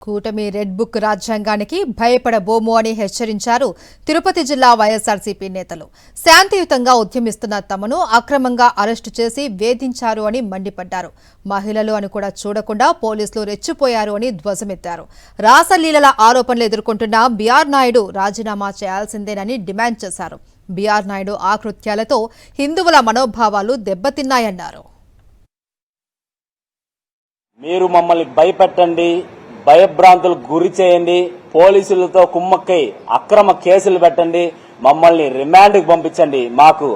కూటమి red book రాజ్యాంగానికి భయపడబోము అని హెచ్చరించారు తిరుపతి జిల్లా వైఎస్ఆర్సీపీ నేతలు. శాంతియుతంగా ఉద్యమిస్తున్న తమను అక్రమంగా అరెస్టు చేసి వేధించారు అని మండిపడ్డారు. మహిళలు అని కూడా చూడకుండా పోలీసులు రెచ్చిపోయారు అని ధ్వజమెత్తారు. రాసలీలల ఆరోపణలు ఎదుర్కొంటున్న బీఆర్ నాయుడు రాజీనామా చేయాల్సిందేనని డిమాండ్ చేశారు. బీఆర్ నాయుడు ఆకృత్యాలతో హిందువుల మనోభావాలు దెబ్బతిన్నాయన్నారు. మీరు మమ్మల్ని భయపెట్టండి, భయభ్రాంతులకు గురి చేయండి, పోలీసులతో కుమ్మక్కై అక్రమ కేసులు పెట్టండి, మమ్మల్ని రిమాండ్కి పంపించండి, మాకు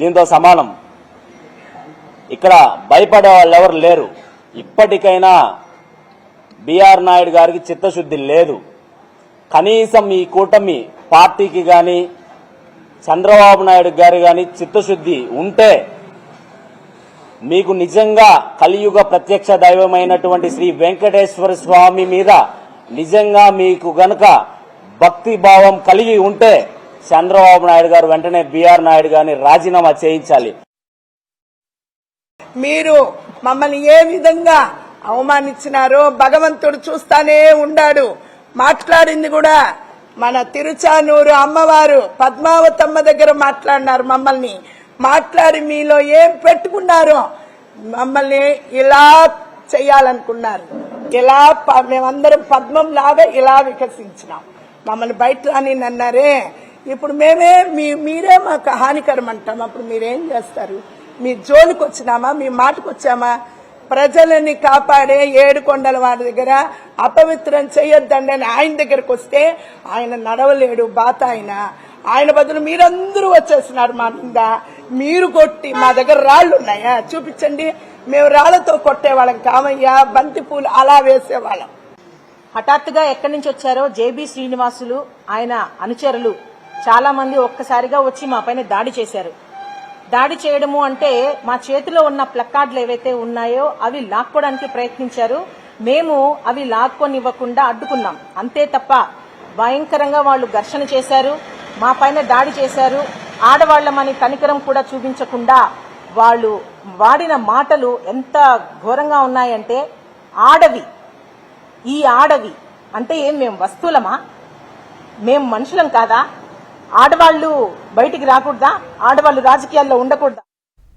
దీంతో సమానం. ఇక్కడ భయపడే వాళ్ళు ఎవరు లేరు. ఇప్పటికైనా బీఆర్ నాయుడు గారికి చిత్తశుద్ధి లేదు. కనీసం ఈ కూటమి పార్టీకి గాని చంద్రబాబు నాయుడు గారి గాని చిత్తశుద్ధి ఉంటే మీకు నిజంగా కలియుగ ప్రత్యక్ష దైవమైనటువంటి శ్రీ వెంకటేశ్వర స్వామి మీద నిజంగా మీకు గనక భక్తి భావం కలిగి ఉంటే చంద్రబాబు నాయుడు గారు వెంటనే బీఆర్ నాయుడు గారిని రాజీనామా చేయించాలి. మీరు మమ్మల్ని ఏ విధంగా అవమానించినారో భగవంతుడు చూస్తానే ఉన్నాడు. మాట్లాడింది కూడా మన తిరుచానూరు అమ్మవారు పద్మావతమ్మ దగ్గర మాట్లాడినారు. మమ్మల్ని మాట్లాడి మీలో ఏం పెట్టుకున్నారో మమ్మల్ని ఇలా చేయాలనుకున్నారు. ఇలా మేమందరం పద్మం లాగా ఇలా వికసించినాం. మమ్మల్ని బయట అని అన్నారే. ఇప్పుడు మీరే మాకు హానికరం అంటాం. అప్పుడు మీరేం చేస్తారు? మీ జోలికి వచ్చినామా? మీ మాటకు వచ్చామా? ప్రజలని కాపాడే ఏడుకొండల వారి దగ్గర అపవిత్రం చేయొద్దండి అని ఆయన దగ్గరకు వస్తే ఆయన నడవలేడు, బాత ఆయన బదులు మీరందరూ వచ్చేస్తున్నారు మా మీద. మీరు కొట్టి మా దగ్గర రాళ్లు ఉన్నాయా చూపించండి. మేము రాళ్లతో కొట్టేవాళ్ళం కామయ్యా, బంతి పూలు అలా వేసేవాళ్ళం. హఠాత్తుగా ఎక్కడి నుంచి వచ్చారో జేబీ శ్రీనివాసులు ఆయన అనుచరులు చాలా మంది ఒక్కసారిగా వచ్చి మా పైన దాడి చేశారు. దాడి చేయడము అంటే మా చేతిలో ఉన్న ప్లకార్డులు ఏవైతే ఉన్నాయో అవి లాక్కోవడానికి ప్రయత్నించారు. మేము అవి లాక్కొనివ్వకుండా అడ్డుకున్నాం. అంతే తప్ప భయంకరంగా వాళ్ళు ఘర్షణ చేశారు, మా పైన దాడి చేశారు. ఆడవాళ్లమని కనికరం కూడా చూపించకుండా వాళ్ళు వాడిన మాటలు ఎంత ఘోరంగా ఉన్నాయంటే, ఈ ఆడవి అంటే ఏం మేము వస్తువులమా? మేము మనుషులం కాదా? ఆడవాళ్లు బయటికి రాకూడదా? ఆడవాళ్లు రాజకీయాల్లో ఉండకూడదా?